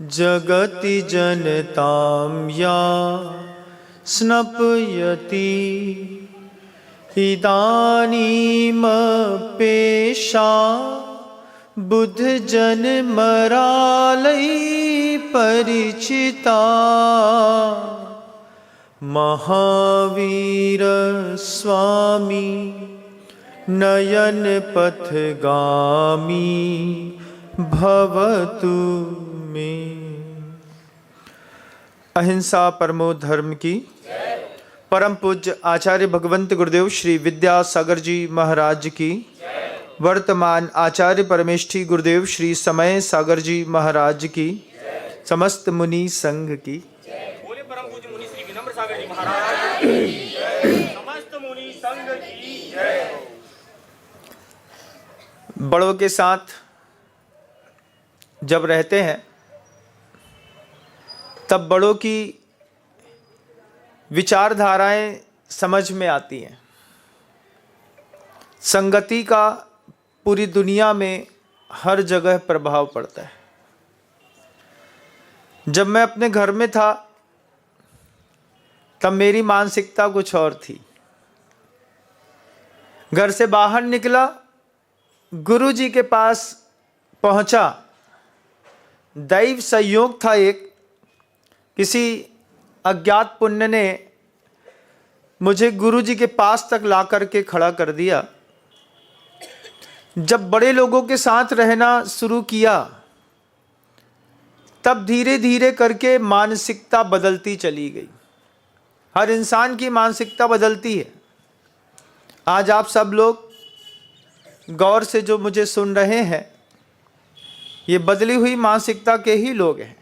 जगति जनतां या स्नपयति इदानीमपेशा बुद्ध जन मरालय परिचिता महावीर स्वामी नयन पथगामी भवतु में। अहिंसा परमो धर्म की। परम पूज्य आचार्य भगवंत गुरुदेव श्री विद्यासागर जी महाराज की। वर्तमान आचार्य परमेष्ठी गुरुदेव श्री समय सागर जी महाराज की। समस्त मुनि संघ की। बोले परम पूज्य मुनि श्री विनम्र सागर जी महाराज की। समस्त मुनि संघ की जय। बड़ों के साथ जब रहते हैं तब बड़ों की विचारधाराएं समझ में आती हैं। संगति का पूरी दुनिया में हर जगह प्रभाव पड़ता है। जब मैं अपने घर में था तब मेरी मानसिकता कुछ और थी। घर से बाहर निकला, गुरु जी के पास पहुंचा, दैव संयोग था। एक किसी अज्ञात पुण्य ने मुझे गुरु जी के पास तक ला करके खड़ा कर दिया। जब बड़े लोगों के साथ रहना शुरू किया तब धीरे धीरे करके मानसिकता बदलती चली गई। हर इंसान की मानसिकता बदलती है। आज आप सब लोग गौर से जो मुझे सुन रहे हैं, ये बदली हुई मानसिकता के ही लोग हैं।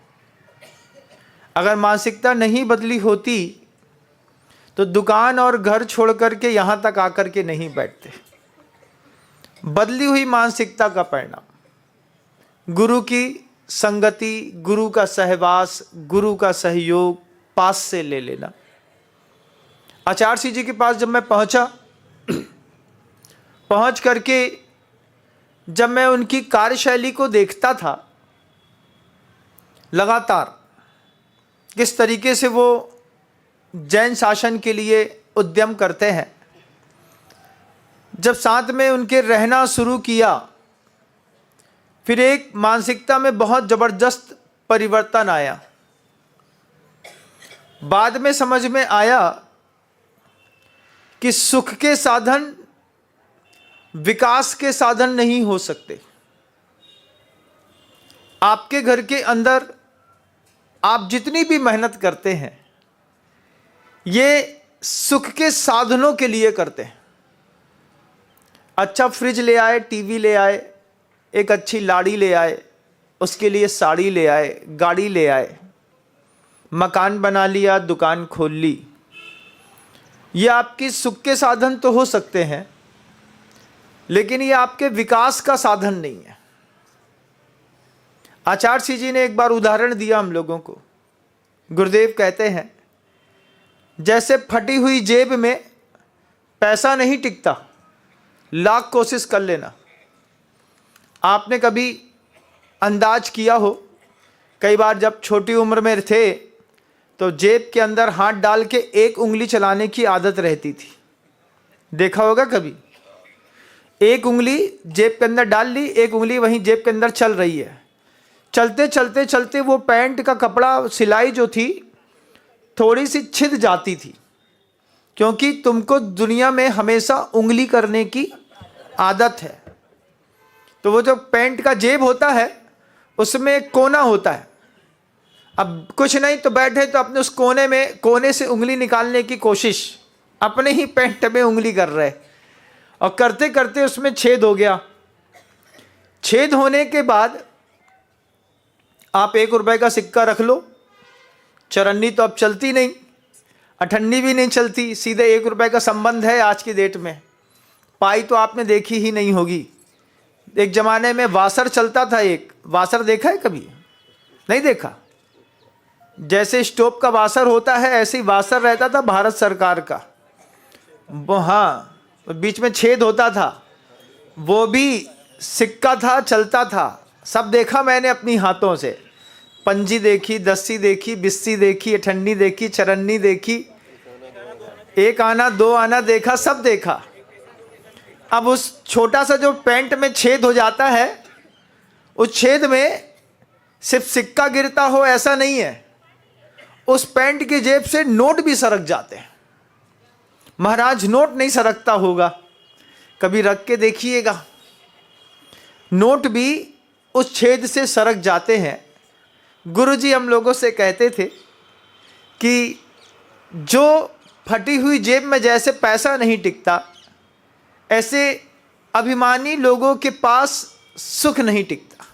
अगर मानसिकता नहीं बदली होती तो दुकान और घर छोड़ करके यहाँ तक आकर के नहीं बैठते। बदली हुई मानसिकता का परिणाम गुरु की संगति, गुरु का सहवास, गुरु का सहयोग पास से ले लेना। आचार्य सिंह जी के पास जब मैं पहुँचा, पहुँच करके जब मैं उनकी कार्यशैली को देखता था, लगातार किस तरीके से वो जैन शासन के लिए उद्यम करते हैं, जब साथ में उनके रहना शुरू किया, फिर एक मानसिकता में बहुत ज़बरदस्त परिवर्तन आया। बाद में समझ में आया कि सुख के साधन विकास के साधन नहीं हो सकते। आपके घर के अंदर आप जितनी भी मेहनत करते हैं, ये सुख के साधनों के लिए करते हैं। अच्छा फ्रिज ले आए, टीवी ले आए, एक अच्छी लाड़ी ले आए, उसके लिए साड़ी ले आए, गाड़ी ले आए, मकान बना लिया, दुकान खोल ली। ये आपकी सुख के साधन तो हो सकते हैं, लेकिन ये आपके विकास का साधन नहीं है। आचार्य सिंह जी ने एक बार उदाहरण दिया हम लोगों को। गुरुदेव कहते हैं, जैसे फटी हुई जेब में पैसा नहीं टिकता, लाख कोशिश कर लेना। आपने कभी अंदाज किया हो, कई बार जब छोटी उम्र में थे तो जेब के अंदर हाथ डाल के एक उंगली चलाने की आदत रहती थी। देखा होगा कभी, एक उंगली जेब के अंदर डाल ली, एक उंगली वहीं जेब के अंदर चल रही है। चलते चलते चलते वो पैंट का कपड़ा, सिलाई जो थी थोड़ी सी छिद जाती थी, क्योंकि तुमको दुनिया में हमेशा उंगली करने की आदत है। तो वो जो पैंट का जेब होता है उसमें एक कोना होता है। अब कुछ नहीं तो बैठे तो अपने उस कोने से उंगली निकालने की कोशिश, अपने ही पैंट में उंगली कर रहे, और करते करते उसमें छेद हो गया। छेद होने के बाद आप 1 रुपए का सिक्का रख लो, चरन्नी तो अब चलती नहीं, अठन्नी भी नहीं चलती, सीधे 1 रुपए का संबंध है आज की डेट में। पाई तो आपने देखी ही नहीं होगी। एक ज़माने में वासर चलता था। एक वासर देखा है कभी? नहीं देखा। जैसे स्टोव का वासर होता है, ऐसे ही वासर रहता था भारत सरकार का। हाँ, बीच में छेद होता था, वो भी सिक्का था, चलता था, सब देखा मैंने अपनी हाथों से। पंजी देखी, दस्सी देखी, बिस्सी देखी, अठन्नी देखी, चरन्नी देखी, एक आना दो आना देखा, सब देखा। अब उस छोटा सा जो पैंट में छेद हो जाता है, उस छेद में सिर्फ सिक्का गिरता हो ऐसा नहीं है, उस पैंट की जेब से नोट भी सरक जाते हैं। महाराज नोट नहीं सरकता होगा, कभी रख के देखिएगा, नोट भी उस छेद से सरक जाते हैं। गुरुजी हम लोगों से कहते थे कि जो फटी हुई जेब में जैसे पैसा नहीं टिकता, ऐसे अभिमानी लोगों के पास सुख नहीं टिकता।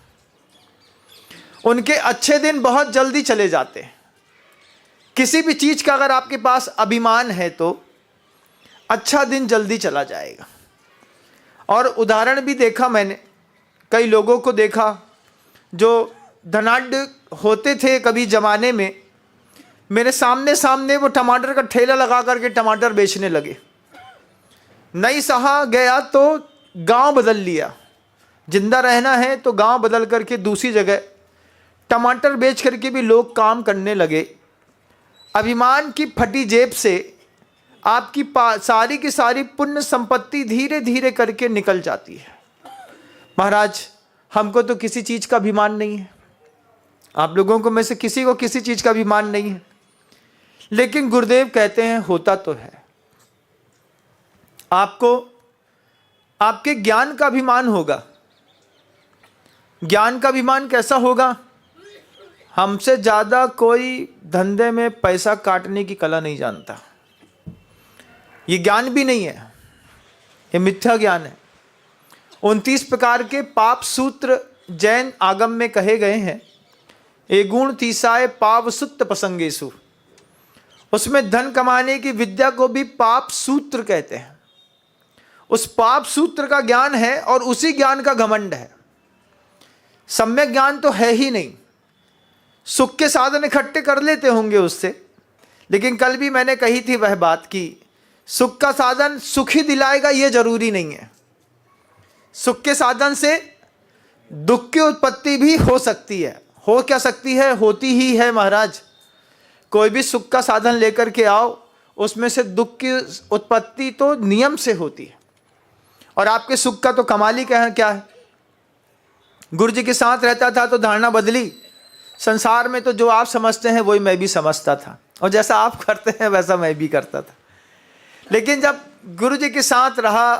उनके अच्छे दिन बहुत जल्दी चले जाते हैं। किसी भी चीज़ का अगर आपके पास अभिमान है तो अच्छा दिन जल्दी चला जाएगा। और उदाहरण भी देखा मैंने, कई लोगों को देखा जो धनाढ्य होते थे कभी ज़माने में, मेरे सामने सामने वो टमाटर का ठेला लगा करके टमाटर बेचने लगे। नहीं सहा गया तो गांव बदल लिया, जिंदा रहना है तो गांव बदल करके दूसरी जगह टमाटर बेच करके भी लोग काम करने लगे। अभिमान की फटी जेब से आपकी सारी की सारी पुण्य संपत्ति धीरे धीरे करके निकल जाती है। महाराज हमको तो किसी चीज़ का अभिमान नहीं है, आप लोगों को में से किसी को किसी चीज़ का अभिमान नहीं है, लेकिन गुरुदेव कहते हैं होता तो है। आपको आपके ज्ञान का अभिमान होगा। ज्ञान का अभिमान कैसा होगा? हमसे ज़्यादा कोई धंधे में पैसा काटने की कला नहीं जानता। ये ज्ञान भी नहीं है, ये मिथ्या ज्ञान है। 29 प्रकार के पाप सूत्र जैन आगम में कहे गए हैं। ए गुण तीसाए पाप सुत्त प्रसंगेशु, उसमें धन कमाने की विद्या को भी पाप सूत्र कहते हैं। उस पाप सूत्र का ज्ञान है और उसी ज्ञान का घमंड है। सम्यक ज्ञान तो है ही नहीं। सुख के साधन इकट्ठे कर लेते होंगे उससे, लेकिन कल भी मैंने कही थी वह बात कि सुख का साधन सुख ही दिलाएगा ये जरूरी नहीं है। सुख के साधन से दुख की उत्पत्ति भी हो सकती है। हो क्या सकती है? होती ही है महाराज। कोई भी सुख का साधन लेकर के आओ, उसमें से दुख की उत्पत्ति तो नियम से होती है। और आपके सुख का तो कमाल ही क्या है। गुरु जी के साथ रहता था तो धारणा बदली। संसार में तो जो आप समझते हैं वही मैं भी समझता था, और जैसा आप करते हैं वैसा मैं भी करता था। लेकिन जब गुरु जी के साथ रहा,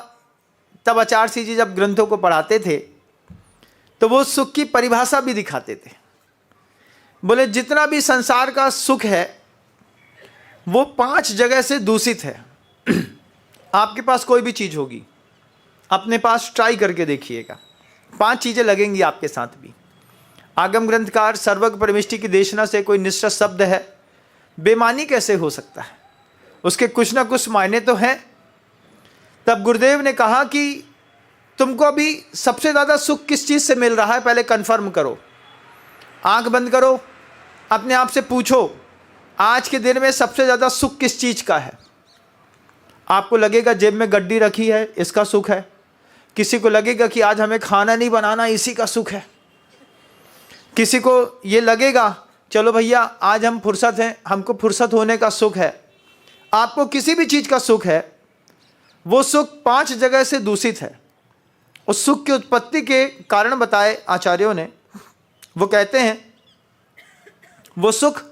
तब आचार्य जी जब ग्रंथों को पढ़ाते थे तो वो सुख की परिभाषा भी दिखाते थे। बोले जितना भी संसार का सुख है वो 5 जगह से दूषित है। आपके पास कोई भी चीज़ होगी, अपने पास ट्राई करके देखिएगा, 5 चीज़ें लगेंगी आपके साथ भी। आगम ग्रंथकार सर्वज्ञ परमेष्टि की देशना से कोई निश्चित शब्द है, बेमानी कैसे हो सकता है? उसके कुछ ना कुछ मायने तो हैं। तब गुरुदेव ने कहा कि तुमको अभी सबसे ज़्यादा सुख किस चीज़ से मिल रहा है, पहले कंफर्म करो। आंख बंद करो, अपने आप से पूछो आज के दिन में सबसे ज़्यादा सुख किस चीज़ का है। आपको लगेगा जेब में गड्डी रखी है, इसका सुख है। किसी को लगेगा कि आज हमें खाना नहीं बनाना, इसी का सुख है। किसी को ये लगेगा चलो भैया आज हम फुर्सत हैं, हमको फुर्सत होने का सुख है। आपको किसी भी चीज़ का सुख है, वो सुख 5 जगह से दूषित है। उस सुख की उत्पत्ति के कारण बताए आचार्यों ने। वो कहते हैं वो सुख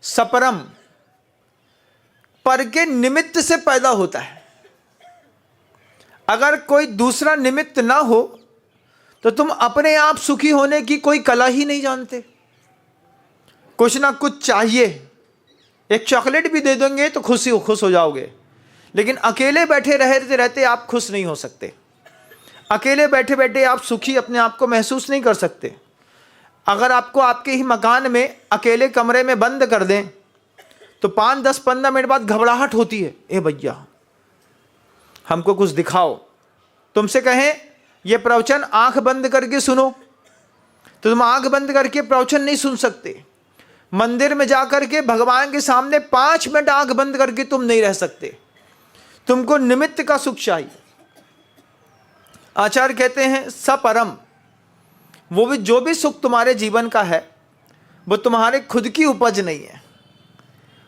सपरम, पर के निमित्त से पैदा होता है। अगर कोई दूसरा निमित्त ना हो तो तुम अपने आप सुखी होने की कोई कला ही नहीं जानते। कुछ ना कुछ चाहिए। एक चॉकलेट भी दे देंगे तो खुश हो जाओगे, लेकिन अकेले बैठे रहते रहते आप खुश नहीं हो सकते। अकेले बैठे बैठे आप सुखी अपने आप को महसूस नहीं कर सकते। अगर आपको आपके ही मकान में अकेले कमरे में बंद कर दें तो 5, 10, 15 मिनट बाद घबराहट होती है, ए भैया हमको कुछ दिखाओ। तुमसे कहें ये प्रवचन आंख बंद करके सुनो तो तुम आंख बंद करके प्रवचन नहीं सुन सकते। मंदिर में जाकर के भगवान के सामने 5 मिनट आंख बंद करके तुम नहीं रह सकते। तुमको निमित्त का सुख चाहिए। आचार्य कहते हैं सपरम, वो भी जो भी सुख तुम्हारे जीवन का है वो तुम्हारे खुद की उपज नहीं है,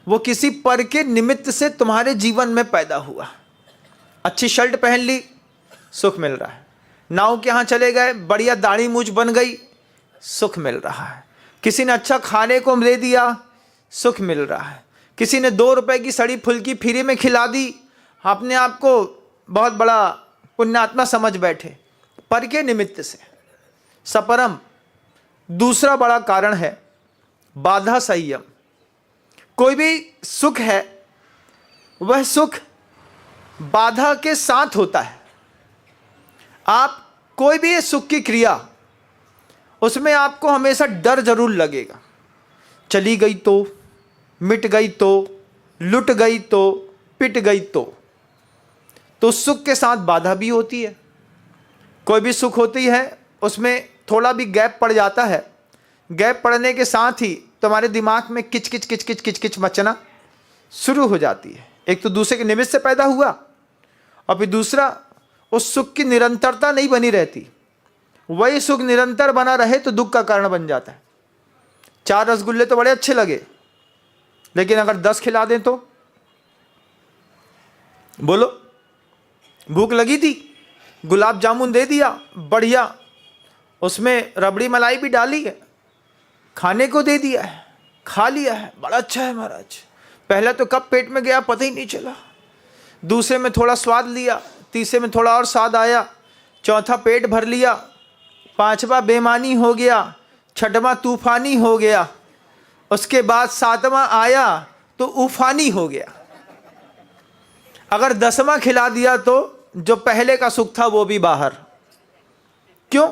वो किसी पर के निमित्त से तुम्हारे जीवन में पैदा हुआ। अच्छी शर्ट पहन ली, सुख मिल रहा है। नाव के यहाँ चले गए, बढ़िया दाढ़ी मूछ बन गई, सुख मिल रहा है। किसी ने अच्छा खाने को दे दिया, सुख मिल रहा है। किसी ने 2 रुपए की सड़ी फुल्की फ्री में खिला दी, अपने आप को बहुत बड़ा पुण्यात्मा समझ बैठे, पर के निमित्त से। सपरम दूसरा बड़ा कारण है बाधा संयम। कोई भी सुख है, वह सुख बाधा के साथ होता है। आप कोई भी ये सुख की क्रिया, उसमें आपको हमेशा डर जरूर लगेगा। चली गई तो, मिट गई तो, लुट गई तो, पिट गई तो सुख के साथ बाधा भी होती है। कोई भी सुख होती है, उसमें थोड़ा भी गैप पड़ जाता है। गैप पड़ने के साथ ही तुम्हारे दिमाग में किच किच किच किच किच किच मचना शुरू हो जाती है। एक तो दूसरे के निमित्त से पैदा हुआ, और फिर दूसरा उस सुख की निरंतरता नहीं बनी रहती। वही सुख निरंतर बना रहे तो दुख का कारण बन जाता है। 4 रसगुल्ले तो बड़े अच्छे लगे, लेकिन अगर 10 खिला दें तो बोलो, भूख लगी थी, गुलाब जामुन दे दिया बढ़िया, उसमें रबड़ी मलाई भी डाली है, खाने को दे दिया है, खा लिया है, बड़ा अच्छा है महाराज। पहले तो कब पेट में गया पता ही नहीं चला, दूसरे में थोड़ा स्वाद लिया, तीसरे में थोड़ा और स्वाद आया, चौथा पेट भर लिया, पांचवा बेमानी हो गया, छठवां तूफानी हो गया, उसके बाद 7वां आया तो उफानी हो गया। अगर 10वां खिला दिया तो जो पहले का सुख था वो भी बाहर। क्यों?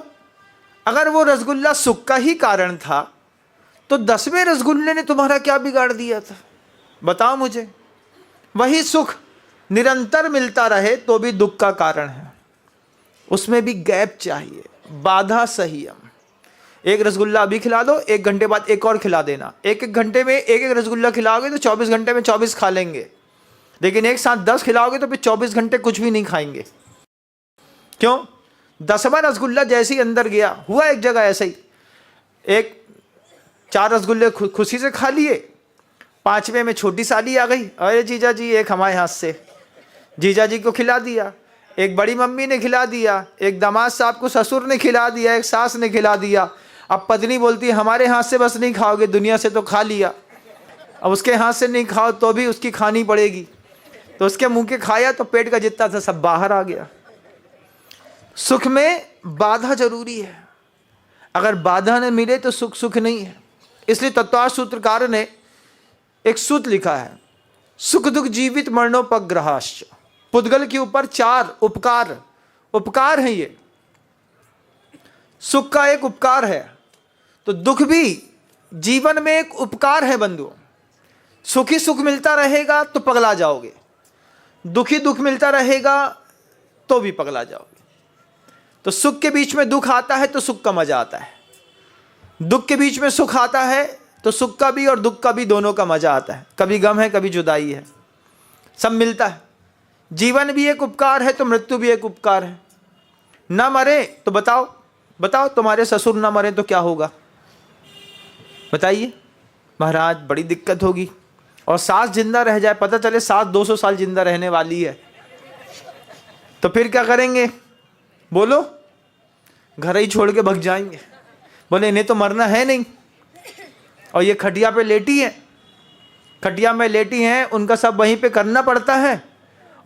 अगर वो रसगुल्ला सुख का ही कारण था तो 10वें रसगुल्ले ने तुम्हारा क्या बिगाड़ दिया था? बताओ मुझे। वही सुख निरंतर मिलता रहे तो भी दुख का कारण है। उसमें भी गैप चाहिए, बाधा संयम। एक रसगुल्ला अभी खिला दो, 1 घंटे बाद एक और खिला देना। 1-1 घंटे में 1-1 रसगुल्ला खिलाओगे तो 24 घंटे में 24 खा लेंगे, लेकिन एक साथ 10 खिलाओगे तो फिर 24 घंटे कुछ भी नहीं खाएंगे। क्यों? 10वां रसगुल्ला जैसे ही अंदर गया, हुआ एक जगह ऐसे ही, 4 रसगुल्ले खुशी से खा लिए, 5वें में छोटी साली आ गई, अरे जीजा जी एक हमारे हाथ से, जीजा जी को खिला दिया, एक बड़ी मम्मी ने खिला दिया, एक दामाद साहब को ससुर ने खिला दिया, एक सास ने खिला दिया। अब पत्नी बोलती है हमारे हाथ से बस नहीं खाओगे, दुनिया से तो खा लिया, अब उसके हाथ से नहीं खाओ तो भी उसकी खानी पड़ेगी। तो उसके मुंह के खाया तो पेट का जितना था सब बाहर आ गया। सुख में बाधा जरूरी है, अगर बाधा न मिले तो सुख सुख नहीं है। इसलिए तत्वार्थ सूत्रकार ने एक सूत्र लिखा है, सुख दुख जीवित मरणोपग्रहाश्च। पुद्गल के ऊपर 4 उपकार हैं। ये सुख का एक उपकार है तो दुख भी जीवन में एक उपकार है बंधुओं। सुखी सुख मिलता रहेगा तो पगला जाओगे, दुखी दुख मिलता रहेगा तो भी पगला जाओगे। तो सुख के बीच में दुख आता है तो सुख का मजा आता है, दुख के बीच में सुख आता है तो सुख का भी और दुख का भी दोनों का मजा आता है। कभी गम है, कभी जुदाई है, सब मिलता है। जीवन भी एक उपकार है तो मृत्यु भी एक उपकार है। ना मरे तो बताओ तुम्हारे ससुर ना मरे तो क्या होगा? बताइए महाराज, बड़ी दिक्कत होगी। और सास जिंदा रह जाए, पता चले सास 200 साल जिंदा रहने वाली है, तो फिर क्या करेंगे? बोलो, घर ही छोड़ के भग जाएंगे। बोले इन्हें तो मरना है नहीं, और ये खटिया पे लेटी है, खटिया में लेटी हैं, उनका सब वहीं पे करना पड़ता है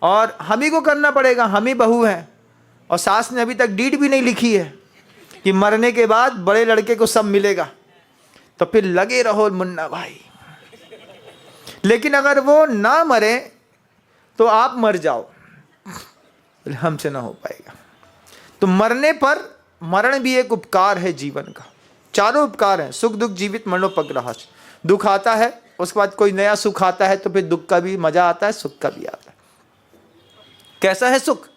और हम ही को करना पड़ेगा, हम ही बहू हैं। और सास ने अभी तक डीड भी नहीं लिखी है कि मरने के बाद बड़े लड़के को सब मिलेगा। तो फिर लगे रहो मुन्ना भाई। लेकिन अगर वो ना मरे तो आप मर जाओ, हमसे ना हो पाएगा। तो मरने पर, मरण भी एक उपकार है जीवन का। 4 उपकार हैं, सुख दुख जीवित मरणोपग्रहाश्च। दुख आता है, उसके बाद कोई नया सुख आता है तो फिर दुख का भी मजा आता है, सुख का भी आता है। कैसा है सुख?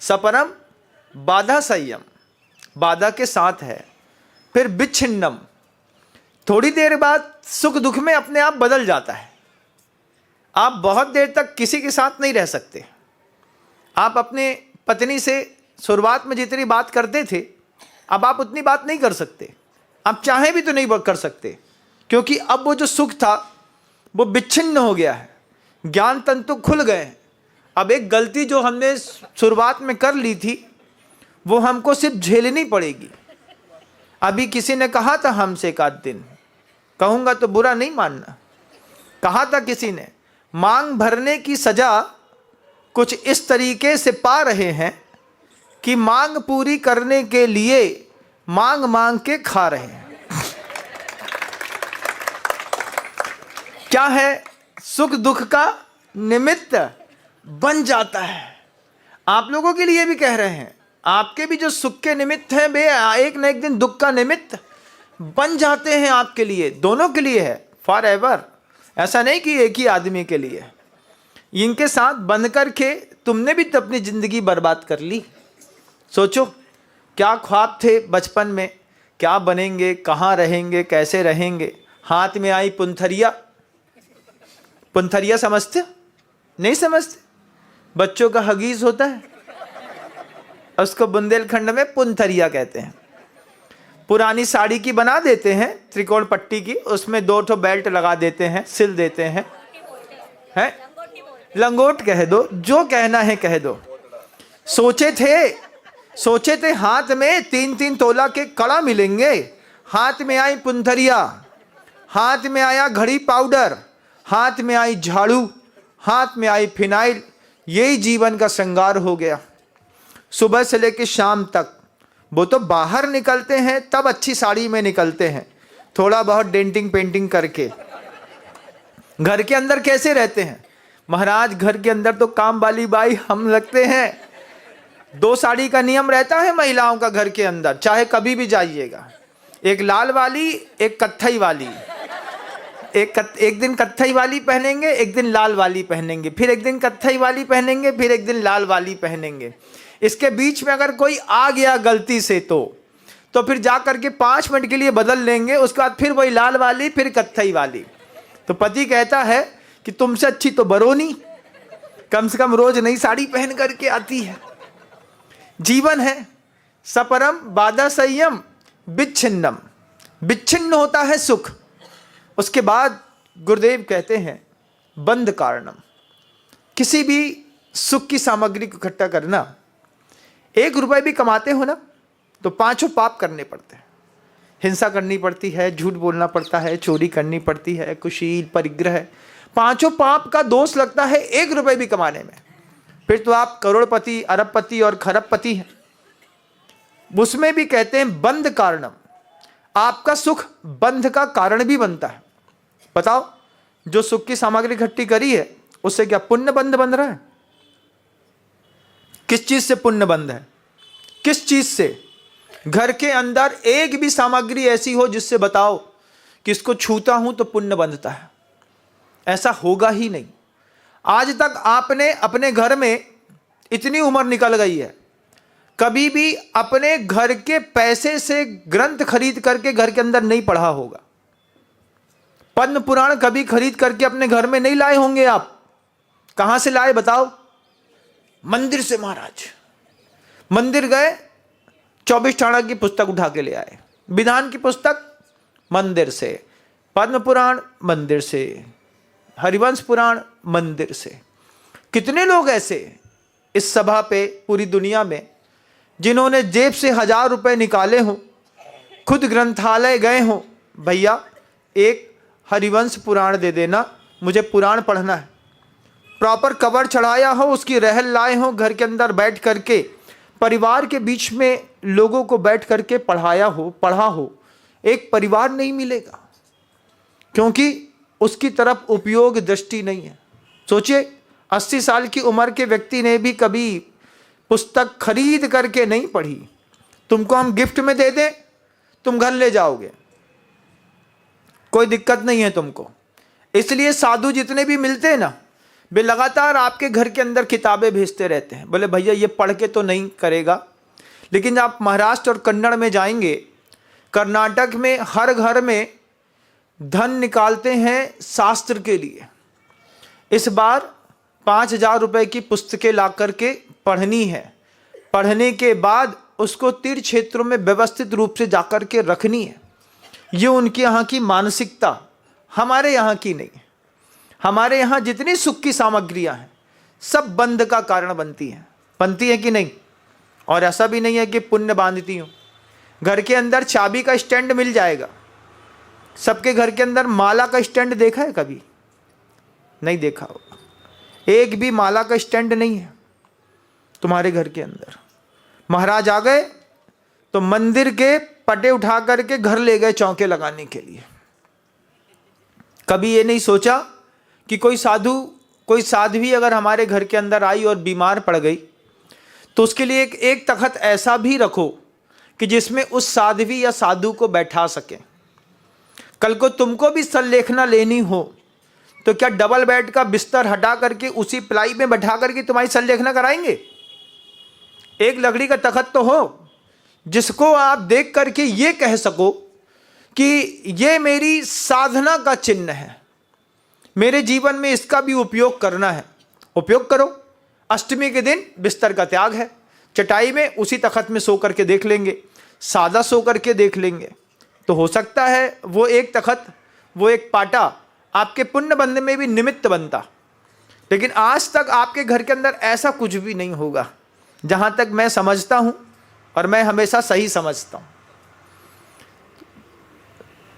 सपरम बाधा संयम, बाधा के साथ है। फिर विच्छिन्नम, थोड़ी देर बाद सुख दुख में अपने आप बदल जाता है। आप बहुत देर तक किसी के साथ नहीं रह सकते। आप अपने पत्नी से शुरुआत में जितनी बात करते थे, अब आप उतनी बात नहीं कर सकते। आप चाहें भी तो नहीं कर सकते। क्योंकि अब वो जो सुख था वो विच्छिन्न हो गया है, ज्ञान तंतु खुल गए हैं। अब एक गलती जो हमने शुरुआत में कर ली थी वो हमको सिर्फ झेलनी पड़ेगी। अभी किसी ने कहा था हमसे एक आध दिन, कहूँगा तो बुरा नहीं मानना, कहा था किसी ने, मांग भरने की सजा कुछ इस तरीके से पा रहे हैं कि मांग पूरी करने के लिए मांग मांग के खा रहे हैं। क्या है, सुख दुख का निमित्त बन जाता है। आप लोगों के लिए भी कह रहे हैं, आपके भी जो सुख के निमित्त हैं वे एक न एक दिन दुख का निमित्त बन जाते हैं आपके लिए, दोनों के लिए है, फॉर एवर। ऐसा नहीं कि एक ही आदमी के लिए। इनके साथ बंध करके तुमने भी तो अपनी जिंदगी बर्बाद कर ली। सोचो क्या ख्वाब थे बचपन में, क्या बनेंगे, कहाँ रहेंगे, कैसे रहेंगे। हाथ में आई पुंथरिया, पुंथरिया समझते नहीं? समझते? बच्चों का हगीज होता है, उसको बुंदेलखंड में पुंथरिया कहते हैं। पुरानी साड़ी की बना देते हैं, त्रिकोण पट्टी की, उसमें 2 ठो बेल्ट लगा देते हैं, सिल देते हैं, लंगोट कह दो, जो कहना है कह दो। सोचे थे हाथ में 3-3 तोला के कड़ा मिलेंगे, हाथ में आई पुंथरिया, हाथ में आया घड़ी पाउडर, हाथ में आई झाड़ू, हाथ में आई फिनाइल, यही जीवन का श्रृंगार हो गया। सुबह से लेकर शाम तक वो तो बाहर निकलते हैं तब अच्छी साड़ी में निकलते हैं, थोड़ा बहुत डेंटिंग पेंटिंग करके। घर के अंदर कैसे रहते हैं महाराज? घर के अंदर तो काम वाली बाई हम लगते हैं। 2 साड़ी का नियम रहता है महिलाओं का घर के अंदर, चाहे कभी भी जाइएगा, एक लाल वाली, एक कत्थई वाली। एक दिन कत्थई वाली पहनेंगे, एक दिन लाल वाली पहनेंगे, फिर एक दिन कत्थई वाली पहनेंगे, फिर एक दिन लाल वाली पहनेंगे। इसके बीच में अगर कोई आ गया गलती से तो फिर जा करके 5 मिनट के लिए बदल लेंगे, उसके बाद फिर वही लाल वाली, फिर कत्थई वाली। तो पति कहता है कि तुमसे अच्छी तो बरोनी, कम से कम रोज नई साड़ी पहन करके आती है। जीवन है सपरम बाधा संयम विच्छिन्नम, विच्छिन्न होता है सुख। उसके बाद गुरुदेव कहते हैं बंध कारणम। किसी भी सुख की सामग्री को इकट्ठा करना, 1 रुपए भी कमाते हो ना तो 5 पाप करने पड़ते हैं। हिंसा करनी पड़ती है, झूठ बोलना पड़ता है, चोरी करनी पड़ती है, कुशील, परिग्रह, 5 पाप का दोष लगता है 1 रुपए भी कमाने में। फिर तो आप करोड़पति, अरबपति और खरबपति हैं। उसमें भी कहते हैं बंध कारणम, आपका सुख बंध का कारण भी बनता है। बताओ, जो सुख की सामग्री इकट्ठी करी है उससे क्या पुण्य बंध बन रहा है? किस चीज से पुण्य बंध है? किस चीज से? घर के अंदर एक भी सामग्री ऐसी हो जिससे बताओ कि इसको छूता हूं तो पुण्य बंधता है? ऐसा होगा ही नहीं। आज तक आपने अपने घर में, इतनी उम्र निकल गई है, कभी भी अपने घर के पैसे से ग्रंथ खरीद करके घर के अंदर नहीं पढ़ा होगा। पद्म पुराण कभी खरीद करके अपने घर में नहीं लाए होंगे आप। कहां से लाए बताओ? मंदिर से महाराज। मंदिर गए, 24 ठाणा की पुस्तक उठा के ले आए, विधान की पुस्तक मंदिर से, पद्म पुराण मंदिर से, हरिवंश पुराण मंदिर से। कितने लोग ऐसे इस सभा पे पूरी दुनिया में जिन्होंने जेब से 1000 रुपए निकाले हों, खुद ग्रंथालय गए हों, भैया एक हरिवंश पुराण दे देना, मुझे पुराण पढ़ना है, प्रॉपर कवर चढ़ाया हो, उसकी रहल लाए हो, घर के अंदर बैठ करके परिवार के बीच में लोगों को बैठ करके पढ़ाया हो, पढ़ा हो, एक परिवार नहीं मिलेगा, क्योंकि उसकी तरफ उपयोग दृष्टि नहीं है। सोचिए 80 साल की उम्र के व्यक्ति ने भी कभी पुस्तक खरीद करके नहीं पढ़ी। तुमको हम गिफ्ट में दे दें, तुम घर ले जाओगे, कोई दिक्कत नहीं है तुमको। इसलिए साधु जितने भी मिलते हैं ना, वे लगातार आपके घर के अंदर किताबें भेजते रहते हैं। बोले भैया ये पढ़ के तो नहीं करेगा, लेकिन आप महाराष्ट्र और कन्नड़ में जाएंगे, कर्नाटक में हर घर में धन निकालते हैं शास्त्र के लिए। इस बार 5000 रुपए की पुस्तकें ला करके पढ़नी है, पढ़ने के बाद उसको तीर्थ क्षेत्रों में व्यवस्थित रूप से जाकर के रखनी है। ये उनके यहाँ की मानसिकता, हमारे यहाँ की नहीं। हमारे यहाँ जितनी सुख की सामग्रियाँ हैं सब बंध का कारण बनती हैं कि नहीं। और ऐसा भी नहीं है कि पुण्य बांधती हूँ। घर के अंदर चाबी का स्टैंड मिल जाएगा। सबके घर के अंदर माला का स्टैंड देखा है कभी? नहीं देखा होगा। एक भी माला का स्टैंड नहीं है तुम्हारे घर के अंदर। महाराज आ गए तो मंदिर के पटे उठा करके घर ले गए चौके लगाने के लिए। कभी ये नहीं सोचा कि कोई साधु, कोई साध्वी अगर हमारे घर के अंदर आई और बीमार पड़ गई तो उसके लिए एक तख्त ऐसा भी रखो कि जिसमें उस साध्वी या साधु को बैठा सके। कल को तुमको भी संलेखना लेनी हो तो क्या डबल बेड का बिस्तर हटा करके उसी प्लाई में बैठा करके तुम्हारी संलेखना कराएंगे? एक लकड़ी का तख्त तो हो जिसको आप देख करके ये कह सको कि ये मेरी साधना का चिन्ह है, मेरे जीवन में इसका भी उपयोग करना है। उपयोग करो। अष्टमी के दिन बिस्तर का त्याग है, चटाई में उसी तख्त में सो करके देख लेंगे, सादा सो करके देख लेंगे। तो हो सकता है वो एक तख्त, वो एक पाटा आपके पुण्य बंधन में भी निमित्त बनता। लेकिन आज तक आपके घर के अंदर ऐसा कुछ भी नहीं होगा, जहाँ तक मैं समझता हूँ, और मैं हमेशा सही समझता हूँ।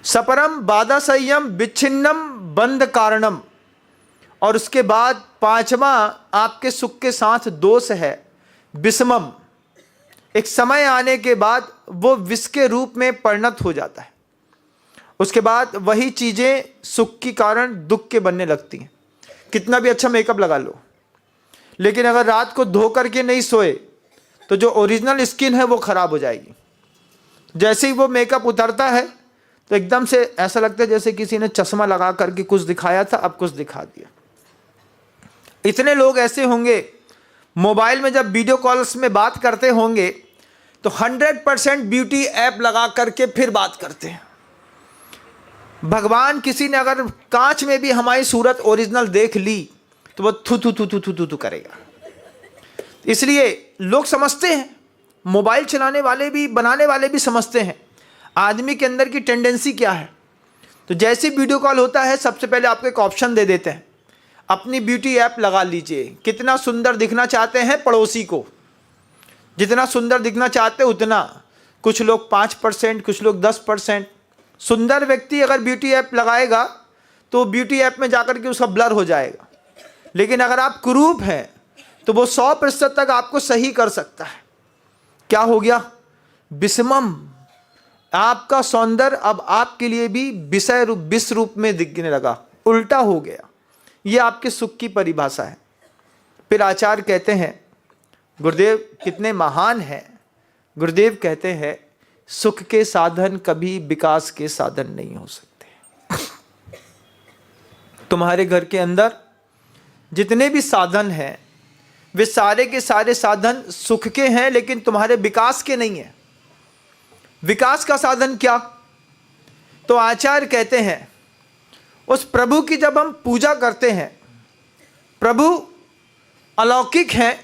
सपरम बाधा संयम विच्छिन्नम बंध कारणम, और उसके बाद पांचवा आपके सुख के साथ दोष है विषमम। एक समय आने के बाद वो विष के रूप में परिणत हो जाता है। उसके बाद वही चीज़ें सुख के कारण दुख के बनने लगती हैं। कितना भी अच्छा मेकअप लगा लो, लेकिन अगर रात को धो करके नहीं सोए तो जो ओरिजिनल स्किन है वो खराब हो जाएगी। जैसे ही वो मेकअप उतरता है तो एकदम से ऐसा लगता है जैसे किसी ने चश्मा लगा करके कुछ दिखाया था, अब कुछ दिखा दिया। इतने लोग ऐसे होंगे, मोबाइल में जब वीडियो कॉल्स में बात करते होंगे तो 100% ब्यूटी ऐप लगा करके फिर बात करते हैं। भगवान किसी ने अगर कांच में भी हमारी सूरत ओरिजिनल देख ली तो वो थू थू थू थू थू थू थू करेगा। इसलिए लोग समझते हैं, मोबाइल चलाने वाले भी, बनाने वाले भी समझते हैं आदमी के अंदर की टेंडेंसी क्या है। तो जैसे वीडियो कॉल होता है सबसे पहले आपको एक ऑप्शन दे देते हैं, अपनी ब्यूटी ऐप लगा लीजिए। कितना सुंदर दिखना चाहते हैं पड़ोसी को, जितना सुंदर दिखना चाहते उतना। कुछ लोग 5%, कुछ लोग 10%। सुंदर व्यक्ति अगर ब्यूटी ऐप लगाएगा तो ब्यूटी ऐप में जाकर के उसका ब्लर हो जाएगा। लेकिन अगर आप कुरूप हैं तो वो 100% तक आपको सही कर सकता है। क्या हो गया? विषमम। आपका सौंदर्य अब आपके लिए भी विषय रूप, विष रूप में दिखने लगा, उल्टा हो गया। ये आपके सुख की परिभाषा है। फिर आचार्य कहते हैं, गुरुदेव कितने महान हैं। गुरुदेव कहते हैं सुख के साधन कभी विकास के साधन नहीं हो सकते। तुम्हारे घर के अंदर जितने भी साधन हैं वे सारे के सारे साधन सुख के हैं, लेकिन तुम्हारे विकास के नहीं है। विकास का साधन क्या? तो आचार्य कहते हैं उस प्रभु की जब हम पूजा करते हैं, प्रभु अलौकिक हैं,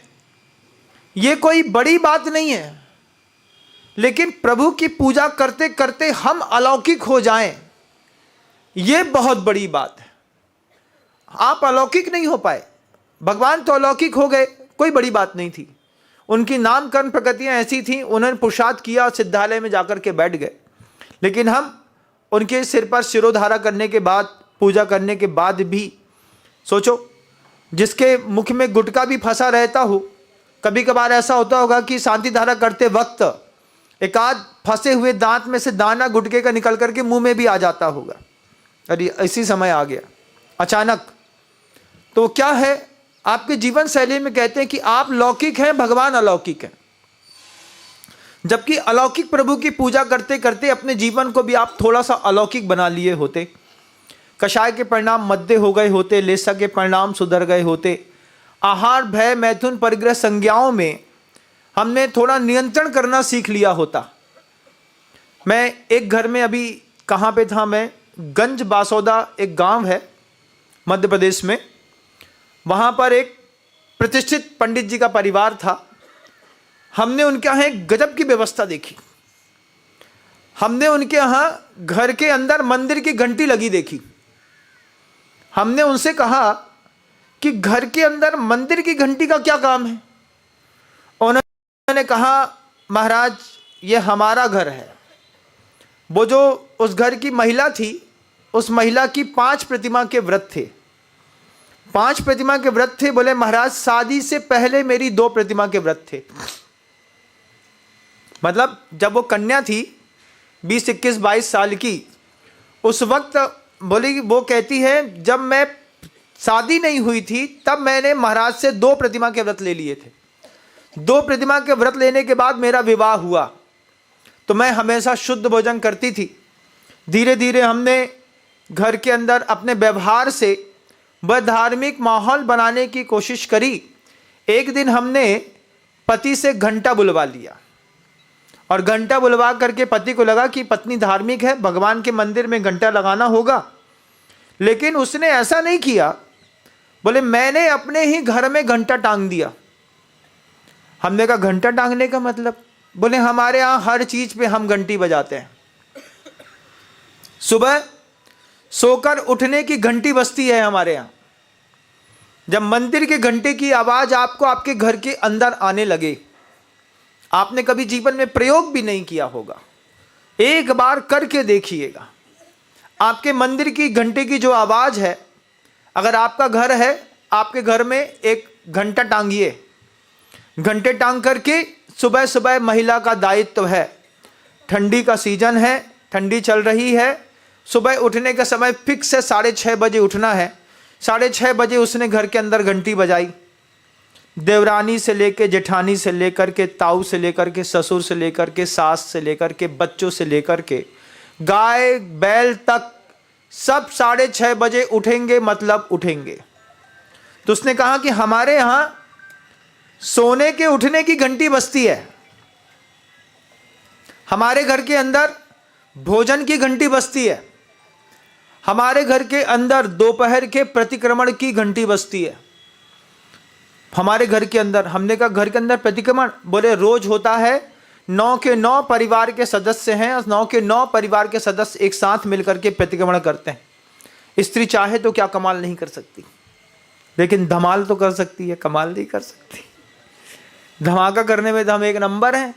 ये कोई बड़ी बात नहीं है। लेकिन प्रभु की पूजा करते करते हम अलौकिक हो जाएं, ये बहुत बड़ी बात है। आप अलौकिक नहीं हो पाए, भगवान तो अलौकिक हो गए, कोई बड़ी बात नहीं थी। उनकी नामकरण प्रकृतियाँ ऐसी थीं, उन्होंने पुरुषार्थ किया, सिद्धालय में जाकर के बैठ गए। लेकिन हम उनके सिर पर शिरोधारा करने के बाद, पूजा करने के बाद भी सोचो, जिसके मुख में गुटखा भी फंसा रहता हो, कभी कभार ऐसा होता होगा कि शांति धारा करते वक्त एक आध फंसे हुए दांत में से दाना गुटके का निकल करके मुंह में भी आ जाता होगा। अरे इसी समय आ गया अचानक। तो क्या है, आपके जीवन शैली में कहते हैं कि आप लौकिक हैं, भगवान अलौकिक है। जबकि अलौकिक प्रभु की पूजा करते करते अपने जीवन को भी आप थोड़ा सा अलौकिक बना लिए होते। कषाय के परिणाम मध्य हो गए होते, लेसा के परिणाम सुधर गए होते। आहार, भय, मैथुन, परिग्रह, संज्ञाओं में हमने थोड़ा नियंत्रण करना सीख लिया होता। मैं एक घर में अभी कहाँ पे था, मैं गंज बासौदा एक गांव है मध्य प्रदेश में, वहाँ पर एक प्रतिष्ठित पंडित जी का परिवार था। हमने उनके यहाँ एक गजब की व्यवस्था देखी। हमने उनके यहाँ घर के अंदर मंदिर की घंटी लगी देखी। हमने उनसे कहा कि घर के अंदर मंदिर की घंटी का क्या काम है? उन्होंने कहा महाराज ये हमारा घर है। वो जो उस घर की महिला थी, उस महिला की 5 प्रतिमा के व्रत थे। 5 प्रतिमा के व्रत थे। बोले महाराज शादी से पहले मेरी 2 प्रतिमा के व्रत थे। मतलब जब वो कन्या थी 20, 21, 22 साल की, उस वक्त बोली, वो कहती है जब मैं शादी नहीं हुई थी तब मैंने महाराज से 2 प्रतिमा के व्रत ले लिए थे। 2 प्रतिमा के व्रत लेने के बाद मेरा विवाह हुआ, तो मैं हमेशा शुद्ध भोजन करती थी। धीरे धीरे हमने घर के अंदर अपने व्यवहार से वह धार्मिक माहौल बनाने की कोशिश करी। एक दिन हमने पति से घंटा बुलवा लिया, और घंटा बुलवा करके पति को लगा कि पत्नी धार्मिक है, भगवान के मंदिर में घंटा लगाना होगा। लेकिन उसने ऐसा नहीं किया। बोले मैंने अपने ही घर में घंटा टांग दिया। हमने कहा घंटा टांगने का मतलब? बोले हमारे यहाँ हर चीज पे हम घंटी बजाते हैं। सुबह सोकर उठने की घंटी बजती है हमारे यहाँ। जब मंदिर के घंटे की आवाज आपको आपके घर के अंदर आने लगे, आपने कभी जीवन में प्रयोग भी नहीं किया होगा, एक बार करके देखिएगा। आपके मंदिर की घंटे की जो आवाज है, अगर आपका घर है, आपके घर में एक घंटा टांगिए। घंटे टांग करके सुबह सुबह महिला का दायित्व है। ठंडी का सीजन है, ठंडी चल रही है, सुबह उठने का समय फिक्स है, 6:30 बजे उठना है। 6:30 बजे उसने घर के अंदर घंटी बजाई। देवरानी से लेकर, जेठानी से लेकर के, ताऊ से लेकर के, ससुर से लेकर के, सास से लेकर के, बच्चों से लेकर के, गाय बैल तक सब 6:30 बजे उठेंगे, मतलब उठेंगे। तो उसने कहा कि हमारे यहां सोने के उठने की घंटी बजती है, हमारे घर के अंदर भोजन की घंटी बजती है, हमारे घर के अंदर दोपहर के प्रतिक्रमण की घंटी बजती है। हमारे घर के अंदर, हमने कहा घर के अंदर प्रतिक्रमण? बोले रोज होता है। 9 के 9 परिवार के सदस्य हैं, और 9 के 9 परिवार के सदस्य एक साथ मिलकर के प्रतिक्रमण करते हैं। स्त्री चाहे तो क्या कमाल नहीं कर सकती, लेकिन धमाल तो कर सकती है, कमाल नहीं कर सकती। धमाका करने में तो हम एक नंबर हैं,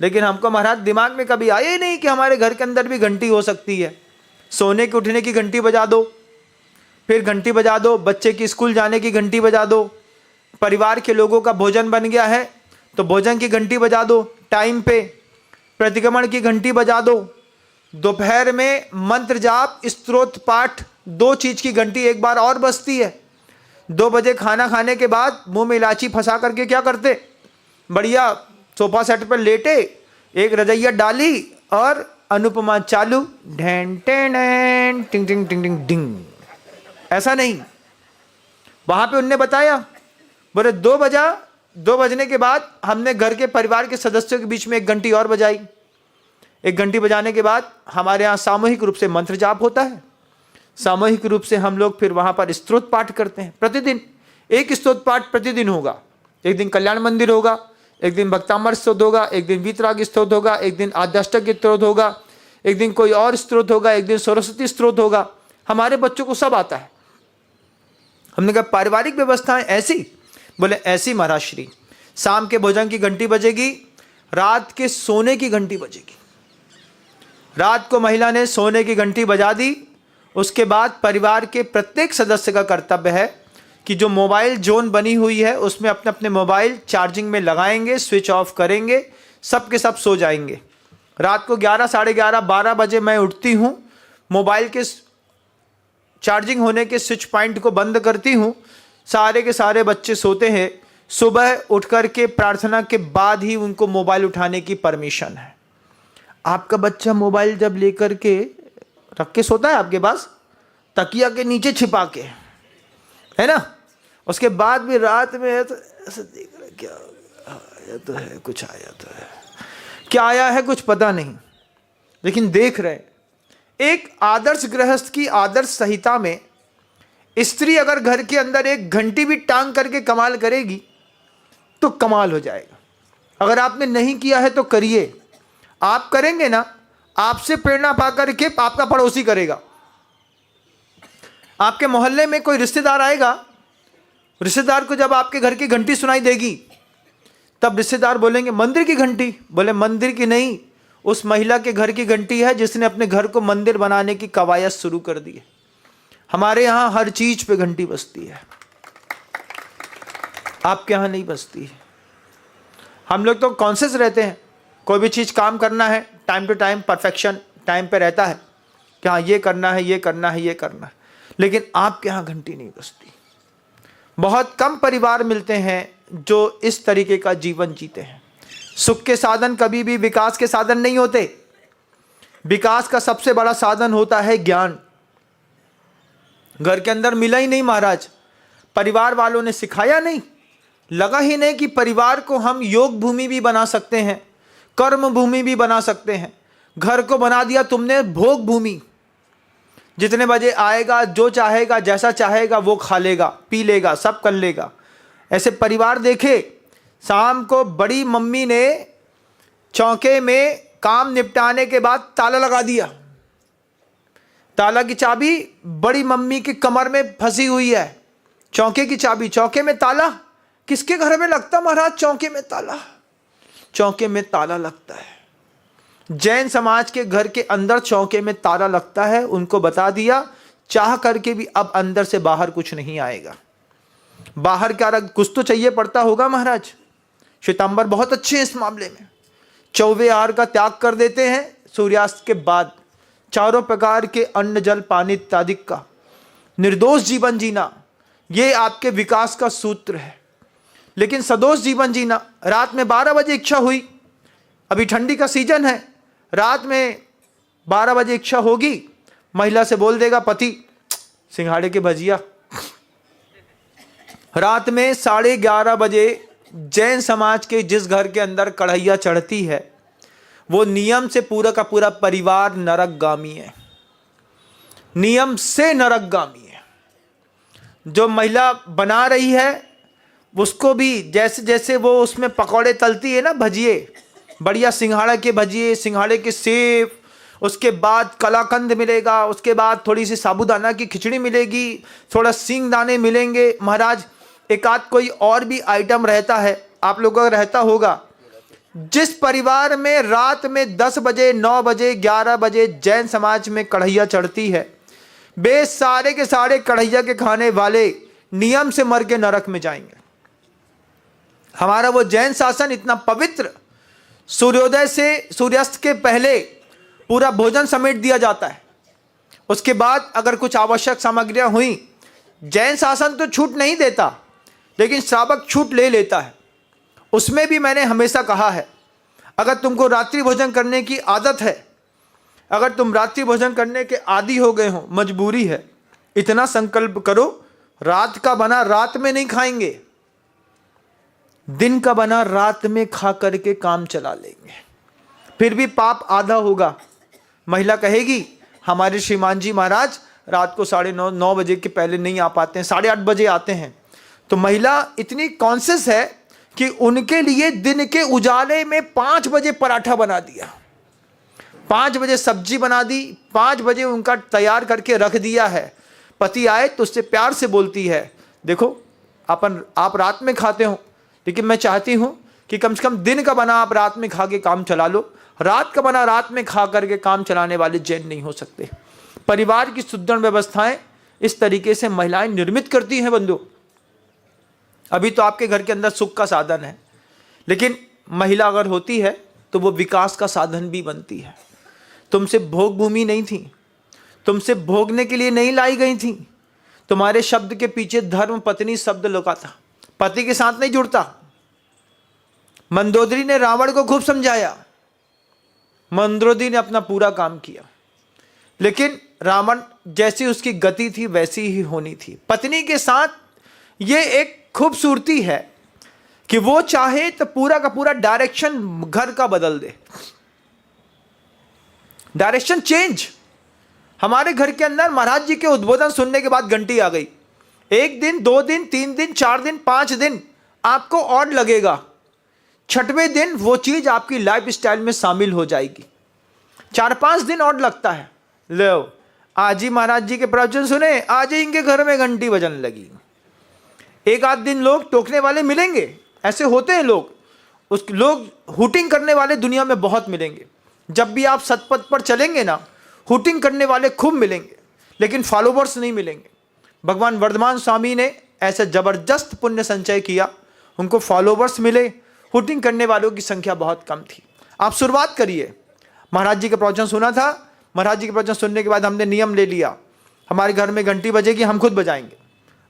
लेकिन हमको महाराज दिमाग में कभी आया ही नहीं कि हमारे घर के अंदर भी घंटी हो सकती है। सोने के उठने की घंटी बजा दो, फिर घंटी बजा दो, बच्चे की स्कूल जाने की घंटी बजा दो, परिवार के लोगों का भोजन बन गया है तो भोजन की घंटी बजा दो, टाइम पे प्रतिक्रमण की घंटी बजा दो, दोपहर में मंत्र जाप स्तोत्र पाठ, 2 चीज की घंटी एक बार और बजती है। 2 बजे खाना खाने के बाद मुंह में इलायची फंसा करके क्या करते, बढ़िया सोफा सेट पर लेटे, एक रजैया डाली और अनुपमा चालू, ढेन टेन टिंग टिंग टिंग टिंग डिंग। ऐसा नहीं, वहां पे उनने बताया, बोले 2 बजा, 2 बजने के बाद हमने घर के परिवार के सदस्यों के बीच में एक घंटी और बजाई। एक घंटी बजाने के बाद हमारे यहाँ सामूहिक रूप से मंत्र जाप होता है, सामूहिक रूप से हम लोग फिर वहां पर स्तोत्र पाठ करते हैं। प्रतिदिन एक स्तोत्र पाठ प्रतिदिन होगा। एक दिन कल्याण मंदिर होगा, एक दिन भक्तामृत स्तोत्र होगा, एक दिन वीतराग स्तोत्र होगा, एक दिन आद्याष्टक स्तोत्र होगा, एक दिन कोई और स्तोत्र होगा, एक दिन सरस्वती स्तोत्र होगा। हमारे बच्चों को सब आता है। हमने कहा पारिवारिक व्यवस्थाएं ऐसी? बोले ऐसी महाराज श्री। शाम के भोजन की घंटी बजेगी, रात के सोने की घंटी बजेगी। रात को महिला ने सोने की घंटी बजा दी। उसके बाद परिवार के प्रत्येक सदस्य का कर्तव्य है कि जो मोबाइल जोन बनी हुई है उसमें अपने अपने मोबाइल चार्जिंग में लगाएंगे, स्विच ऑफ करेंगे, सब के सब सो जाएंगे। रात को 11, साढ़े 11, 12 बजे मैं उठती हूँ, मोबाइल के चार्जिंग होने के स्विच पॉइंट को बंद करती हूँ, सारे के सारे बच्चे सोते हैं। सुबह उठ कर के प्रार्थना के बाद ही उनको मोबाइल उठाने की परमिशन है। आपका बच्चा मोबाइल जब लेकर के रख के सोता है आपके पास, तकिया के नीचे छिपा के, है ना, उसके बाद भी रात में है तो ऐसे देख रहा, क्या आया तो है, कुछ आया तो है, क्या आया है कुछ पता नहीं, लेकिन देख रहे। एक आदर्श गृहस्थ की आदर्श संहिता में स्त्री अगर घर के अंदर एक घंटी भी टांग करके कमाल करेगी तो कमाल हो जाएगा। अगर आपने नहीं किया है तो करिए, आप करेंगे ना, आपसे प्रेरणा पा करके आपका पड़ोसी करेगा। आपके मोहल्ले में कोई रिश्तेदार आएगा, रिश्तेदार को जब आपके घर की घंटी सुनाई देगी तब रिश्तेदार बोलेंगे मंदिर की घंटी। बोले मंदिर की नहीं, उस महिला के घर की घंटी है जिसने अपने घर को मंदिर बनाने की कवायद शुरू कर दी है। हमारे यहाँ हर चीज पे घंटी बजती है, आपके यहाँ नहीं बजती है। हम लोग तो कॉन्शियस रहते हैं, कोई भी चीज काम करना है time to time, perfection time पे रहता है कि हाँ ये करना है, ये करना है, ये करना है, लेकिन आपके यहाँ घंटी नहीं बजती। बहुत कम परिवार मिलते हैं जो इस तरीके का जीवन जीते हैं। सुख के साधन कभी भी विकास के साधन नहीं होते। विकास का सबसे बड़ा साधन होता है ज्ञान। घर के अंदर मिला ही नहीं महाराज, परिवार वालों ने सिखाया नहीं, लगा ही नहीं कि परिवार को हम योग भूमि भी बना सकते हैं, कर्म भूमि भी बना सकते हैं। घर को बना दिया तुमने भोग भूमि। जितने बजे आएगा, जो चाहेगा, जैसा चाहेगा वो खा लेगा, पी लेगा, सब कर लेगा। ऐसे परिवार देखे, शाम को बड़ी मम्मी ने चौके में काम निपटाने के बाद ताला लगा दिया। ताला की चाबी बड़ी मम्मी की कमर में फंसी हुई है, चौके की चाबी, चौके में ताला। किसके घर में लगता महाराज चौके में ताला? चौके में ताला लगता है। जैन समाज के घर के अंदर चौके में ताला लगता है। उनको बता दिया, चाह करके भी अब अंदर से बाहर कुछ नहीं आएगा। बाहर क्या कुछ तो चाहिए पड़ता होगा महाराज। श्वेतांबर बहुत अच्छे हैं इस मामले में। 24 आहार का त्याग कर देते हैं सूर्यास्त के बाद। चारों प्रकार के अन्न, जल, पानी इत्यादि का निर्दोष जीवन जीना, ये आपके विकास का सूत्र है। लेकिन सदोष जीवन जीना, रात में 12 बजे इच्छा हुई, अभी ठंडी का सीजन है, रात में 12 बजे इच्छा होगी, महिला से बोल देगा पति सिंघाड़े के भजिया। रात में 11:30 बजे जैन समाज के जिस घर के अंदर कढ़ैया चढ़ती है वो नियम से पूरा का पूरा परिवार नरकगामी है, नियम से नरकगामी है। जो महिला बना रही है उसको भी जैसे जैसे वो उसमें पकौड़े तलती है ना, भजिए, बढ़िया सिंघाड़ा के भजिए, सिंघाड़े के सेव, उसके बाद कलाकंद मिलेगा, उसके बाद थोड़ी सी साबूदाना की खिचड़ी मिलेगी, थोड़ा सींग दाने मिलेंगे महाराज, एक आध कोई और भी आइटम रहता है, आप लोगों का रहता होगा। जिस परिवार में रात में 10 बजे, 9 बजे, 11 बजे जैन समाज में कढ़ैया चढ़ती है, वे सारे के सारे कढ़ैया के खाने वाले नियम से मर के नरक में जाएंगे। हमारा वो जैन शासन इतना पवित्र, सूर्योदय से सूर्यास्त के पहले पूरा भोजन समेट दिया जाता है। उसके बाद अगर कुछ आवश्यक सामग्रियां हुई, जैन शासन तो छूट नहीं देता लेकिन श्रावक छूट ले लेता है। उसमें भी मैंने हमेशा कहा है, अगर तुमको रात्रि भोजन करने की आदत है, अगर तुम रात्रि भोजन करने के आदी हो गए हो, मजबूरी है, इतना संकल्प करो, रात का बना रात में नहीं खाएंगे, दिन का बना रात में खा करके काम चला लेंगे, फिर भी पाप आधा होगा। महिला कहेगी हमारे श्रीमान जी महाराज रात को 9:30 बजे के पहले नहीं आ पाते हैं, 8:30 बजे आते हैं। तो महिला इतनी कॉन्शियस है कि उनके लिए दिन के उजाले में 5 बजे पराठा बना दिया, 5 बजे सब्जी बना दी, 5 बजे उनका तैयार करके रख दिया है। पति आए तो उससे प्यार से बोलती है, देखो आप रात में खाते हो, लेकिन मैं चाहती हूं कि कम से कम दिन का बना आप रात में खा के काम चला लो। रात का बना रात में खा करके काम चलाने वाले जैन नहीं हो सकते। परिवार की सुदृढ़ व्यवस्थाएं इस तरीके से महिलाएं निर्मित करती हैं बंधु। अभी तो आपके घर के अंदर सुख का साधन है, लेकिन महिला अगर होती है तो वो विकास का साधन भी बनती है। तुमसे भोग भूमि नहीं थी, तुमसे भोगने के लिए नहीं लाई गई थी। तुम्हारे शब्द के पीछे धर्म पत्नी शब्द लुका था, पति के साथ नहीं जुड़ता। मंदोदरी ने रावण को खूब समझाया, मंदोदरी ने अपना पूरा काम किया, लेकिन रावण जैसी उसकी गति थी वैसी ही होनी थी। पत्नी के साथ ये एक खूबसूरती है कि वो चाहे तो पूरा का पूरा डायरेक्शन घर का बदल दे, डायरेक्शन चेंज। हमारे घर के अंदर महाराज जी के उद्बोधन सुनने के बाद घंटी आ गई। 1 दिन, 2 दिन, 3 दिन, 4 दिन, 5 दिन आपको और लगेगा, 6वें दिन वो चीज आपकी लाइफ स्टाइल में शामिल हो जाएगी। 4-5 दिन और लगता है। लो, आज ही महाराज जी के प्रवचन सुने, आज ही इनके घर में घंटी बजने लगी। एक आध दिन लोग टोकने वाले मिलेंगे, ऐसे होते हैं लोग, उस लोग हुटिंग करने वाले दुनिया में बहुत मिलेंगे। जब भी आप सतपथ पर चलेंगे ना, हुटिंग करने वाले खूब मिलेंगे, लेकिन फॉलोवर्स नहीं मिलेंगे। भगवान वर्धमान स्वामी ने ऐसे जबरदस्त पुण्य संचय किया, उनको फॉलोवर्स मिले, हुटिंग करने वालों की संख्या बहुत कम थी। आप शुरुआत करिए। महाराज जी का प्रवचन सुना था, महाराज जी के प्रवचन सुनने के बाद हमने नियम ले लिया, हमारे घर में घंटी बजेगी, हम खुद बजाएंगे।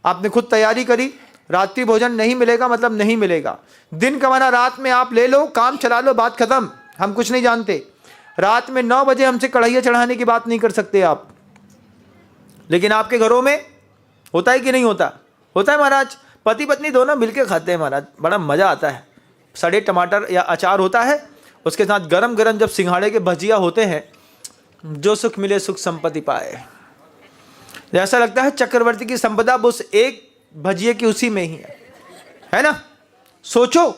आपने खुद तैयारी करी, रात्रि भोजन नहीं मिलेगा मतलब नहीं मिलेगा। दिन कमाना रात में आप ले लो, काम चला लो, बात खत्म। हम कुछ नहीं जानते। रात में 9 बजे हमसे कढ़ाइयाँ चढ़ाने की बात नहीं कर सकते आप। लेकिन आपके घरों में होता है कि नहीं होता? होता है महाराज। पति पत्नी दोनों मिलकर खाते हैं महाराज, बड़ा मज़ा आता है। सड़े टमाटर या अचार होता है, उसके साथ गरम गरम जब सिंघाड़े के भजिया होते हैं, जो सुख मिले सुख संपत्ति पाए। ऐसा लगता है चक्रवर्ती की संपदा उस एक भजिए की उसी में ही है ना। सोचो,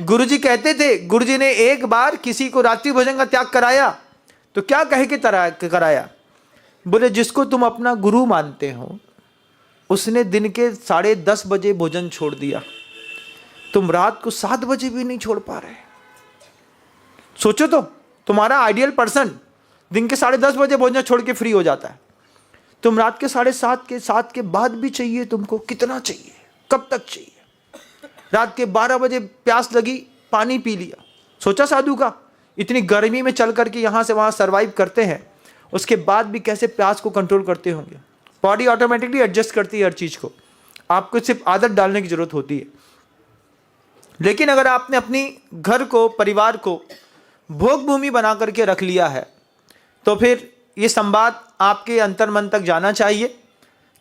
गुरुजी कहते थे, गुरुजी ने एक बार किसी को रात्रि भोजन का त्याग कराया तो क्या कह के कराया? बोले, जिसको तुम अपना गुरु मानते हो उसने दिन के 10:30 बजे भोजन छोड़ दिया, तुम रात को 7 बजे भी नहीं छोड़ पा रहे। सोचो तो, तुम्हारा आइडियल पर्सन दिन के 10:30 बजे भोजन छोड़ के फ्री हो जाता है, तुम रात के 7:30 के बाद भी चाहिए तुमको। कितना चाहिए? कब तक चाहिए? रात के 12 बजे प्यास लगी, पानी पी लिया। सोचा साधु का, इतनी गर्मी में चल करके यहाँ से वहाँ सर्वाइव करते हैं, उसके बाद भी कैसे प्यास को कंट्रोल करते होंगे। बॉडी ऑटोमेटिकली एडजस्ट करती है हर चीज़ को, आपको सिर्फ आदत डालने की ज़रूरत होती है। लेकिन अगर आपने अपनी घर को, परिवार को भोग भूमि बना करके रख लिया है, तो फिर ये संवाद आपके अंतर मन तक जाना चाहिए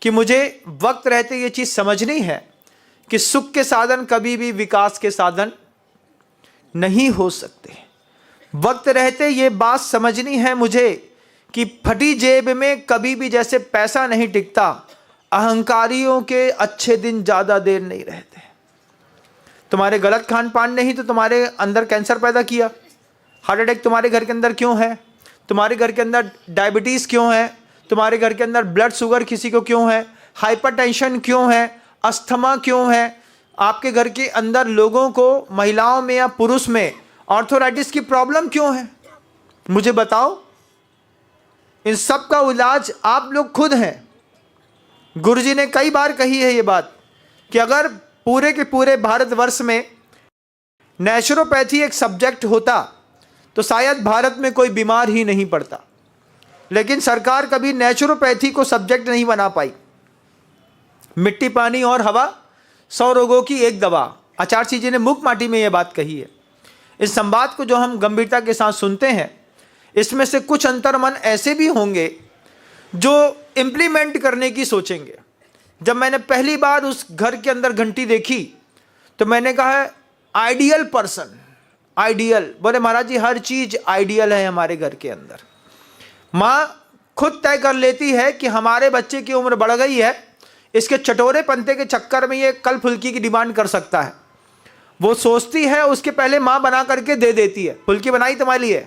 कि मुझे वक्त रहते ये चीज़ समझनी है कि सुख के साधन कभी भी विकास के साधन नहीं हो सकते। वक्त रहते ये बात समझनी है मुझे कि फटी जेब में कभी भी जैसे पैसा नहीं टिकता, अहंकारियों के अच्छे दिन ज़्यादा देर नहीं रहते। तुम्हारे गलत खान पान ने ही तो तुम्हारे अंदर कैंसर पैदा किया। हार्ट अटैक तुम्हारे घर के अंदर क्यों है? तुम्हारे घर के अंदर डायबिटीज़ क्यों है? तुम्हारे घर के अंदर ब्लड शुगर किसी को क्यों है? हाइपरटेंशन क्यों है? अस्थमा क्यों है? आपके घर के अंदर लोगों को, महिलाओं में या पुरुष में आर्थराइटिस की प्रॉब्लम क्यों है? मुझे बताओ। इन सब का इलाज आप लोग खुद हैं। गुरुजी ने कई बार कही है ये बात कि अगर पूरे के पूरे भारतवर्ष में नेचुरोपैथी एक सब्जेक्ट होता तो शायद भारत में कोई बीमार ही नहीं पड़ता। लेकिन सरकार कभी नेचुरोपैथी को सब्जेक्ट नहीं बना पाई। मिट्टी, पानी और हवा 100 रोगों की एक दवा। आचार्य जी ने मुख माटी में यह बात कही है। इस संवाद को जो हम गंभीरता के साथ सुनते हैं, इसमें से कुछ अंतर्मन ऐसे भी होंगे जो इम्प्लीमेंट करने की सोचेंगे। जब मैंने पहली बार उस घर के अंदर घंटी देखी तो मैंने कहा आइडियल पर्सन, आइडियल। बोले महाराज जी हर चीज़ आइडियल है हमारे घर के अंदर। माँ खुद तय कर लेती है कि हमारे बच्चे की उम्र बढ़ गई है, इसके चटोरे पंते के चक्कर में ये कल फुल्की की डिमांड कर सकता है। वो सोचती है, उसके पहले माँ बना करके दे देती है। फुल्की बनाई तुम्हारे लिए?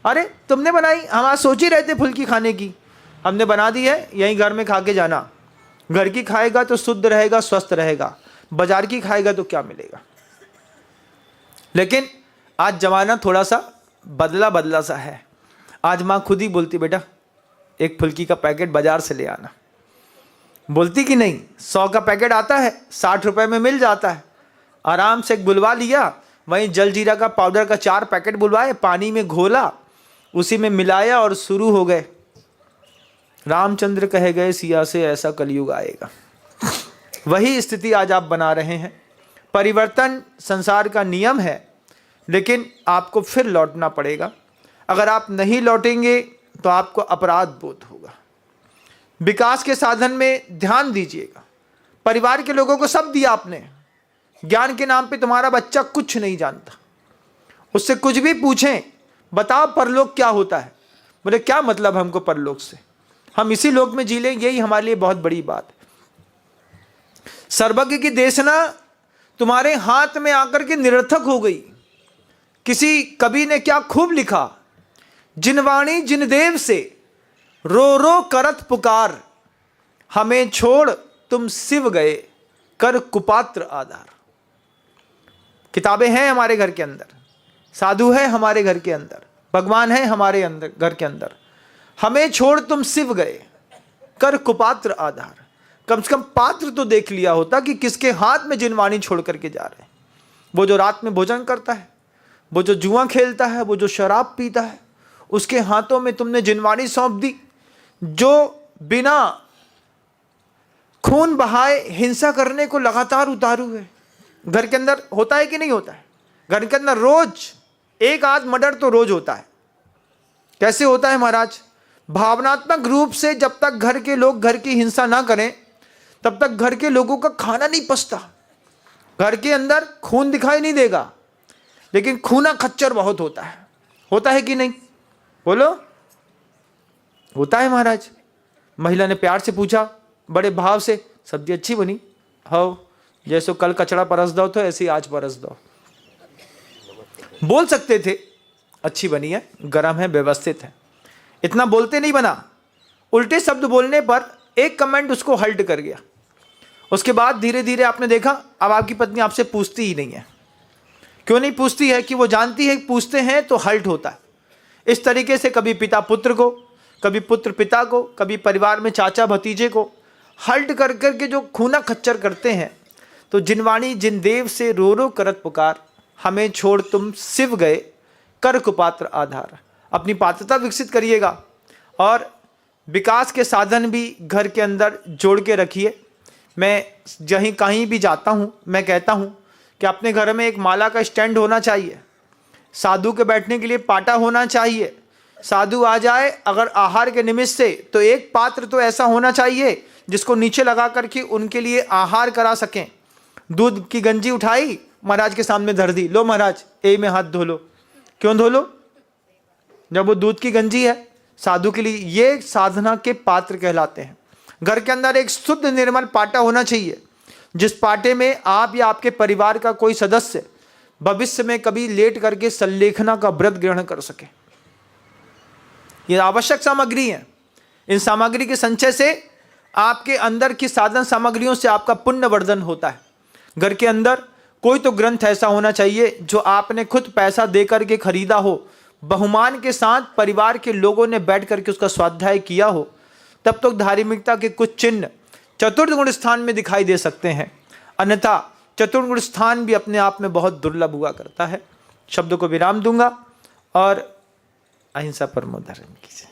अरे तुमने बनाई? हम आज सोच ही रहे थे फुल्की खाने की, हमने बना दी है, यहीं घर में खा के जाना। घर की खाएगा तो शुद्ध रहेगा, स्वस्थ रहेगा। बाजार की खाएगा तो क्या मिलेगा? लेकिन आज जमाना थोड़ा सा बदला सा है। आज माँ खुद ही बोलती, बेटा एक फुल्की का पैकेट बाजार से ले आना। बोलती कि नहीं? 100 का पैकेट आता है, 60 रुपए में मिल जाता है। आराम से बुलवा लिया, वहीं जलजीरा का पाउडर का 4 पैकेट बुलवाए, पानी में घोला, उसी में मिलाया और शुरू हो गए। रामचंद्र कहे गए सिया से ऐसा कलयुग आएगा। वही स्थिति आज आप बना रहे हैं। परिवर्तन संसार का नियम है, लेकिन आपको फिर लौटना पड़ेगा। अगर आप नहीं लौटेंगे तो आपको अपराध बोध होगा। विकास के साधन में ध्यान दीजिएगा। परिवार के लोगों को सब दिया आपने, ज्ञान के नाम पे तुम्हारा बच्चा कुछ नहीं जानता। उससे कुछ भी पूछें, बताओ परलोक क्या होता है? बोले क्या मतलब हमको परलोक से, हम इसी लोक में जी लें, यही हमारे लिए बहुत बड़ी बात है। सर्वज्ञ की देशना तुम्हारे हाथ में आकर के निरर्थक हो गई। किसी कवि ने क्या खूब लिखा, जिनवाणी जिन देव से रो रो करत पुकार, हमें छोड़ तुम शिव गए कर कुपात्र आधार। किताबें हैं हमारे घर के अंदर, साधु है हमारे घर के अंदर, भगवान है हमारे अंदर घर के अंदर, हमें छोड़ तुम शिव गए कर कुपात्र आधार। कम से कम पात्र तो देख लिया होता कि किसके हाथ में जिनवाणी छोड़ करके जा रहे हैं। वो जो रात में भोजन करता है, वो जो जुआ खेलता है, वो जो शराब पीता है, उसके हाथों में तुमने जिनवाणी सौंप दी। जो बिना खून बहाए हिंसा करने को लगातार उतारू है। घर के अंदर होता है कि नहीं होता है? घर के अंदर रोज एक आध मर्डर तो रोज होता है। कैसे होता है महाराज? भावनात्मक रूप से जब तक घर के लोग घर की हिंसा ना करें तब तक घर के लोगों का खाना नहीं पचता। घर के अंदर खून दिखाई नहीं देगा, लेकिन खूना खच्चर बहुत होता है कि नहीं? बोलो, होता है महाराज। महिला ने प्यार से पूछा, बड़े भाव से, सब्जी अच्छी बनी? हो, जैसो कल कचड़ा परस दो तो ऐसे ही आज परस दो। बोल सकते थे अच्छी बनी है, गरम है, व्यवस्थित है, इतना बोलते नहीं बना। उल्टे शब्द बोलने पर एक कमेंट उसको हल्ट कर गया। उसके बाद धीरे धीरे आपने देखा अब आपकी पत्नी आपसे पूछती ही नहीं है। क्यों नहीं पूछती है? कि वो जानती है पूछते हैं तो हल्ट होता है। इस तरीके से कभी पिता पुत्र को, कभी पुत्र पिता को, कभी परिवार में चाचा भतीजे को हल्ट कर करके जो खूना खच्चर करते हैं। तो जिनवाणी जिन देव से रो रो करत पुकार, हमें छोड़ तुम शिव गए कर कुपात्र आधार। अपनी पात्रता विकसित करिएगा और विकास के साधन भी घर के अंदर जोड़ के रखिए। मैं जहीं कहीं भी जाता हूँ मैं कहता हूँ कि अपने घर में एक माला का स्टैंड होना चाहिए, साधु के बैठने के लिए पाटा होना चाहिए। साधु आ जाए अगर आहार के निमित्त से तो एक पात्र तो ऐसा होना चाहिए जिसको नीचे लगा करके उनके लिए आहार करा सकें। दूध की गंजी उठाई, महाराज के सामने धर दी, लो महाराज ए में हाथ धो लो। क्यों धो लो? जब वो दूध की गंजी है साधु के लिए, ये साधना के पात्र कहलाते हैं। घर के अंदर एक शुद्ध निर्मल पाटा होना चाहिए, जिस पाटे में आप या आपके परिवार का कोई सदस्य भविष्य में कभी लेट करके संलेखना का व्रत ग्रहण कर सके। ये आवश्यक सामग्री है। इन सामग्री के संचय से आपके अंदर की साधन सामग्रियों से आपका पुण्य वर्धन होता है। घर के अंदर कोई तो ग्रंथ ऐसा होना चाहिए जो आपने खुद पैसा दे करके खरीदा हो, बहुमान के साथ परिवार के लोगों ने बैठ करके उसका स्वाध्याय किया हो, तब तो धार्मिकता के कुछ चिन्ह चतुर्थ गुण स्थान में दिखाई दे सकते हैं। अन्यथा चतुर्थ गुण स्थान भी अपने आप में बहुत दुर्लभ हुआ करता है। शब्द को विराम दूंगा और अहिंसा परमो धर्म कीजिए।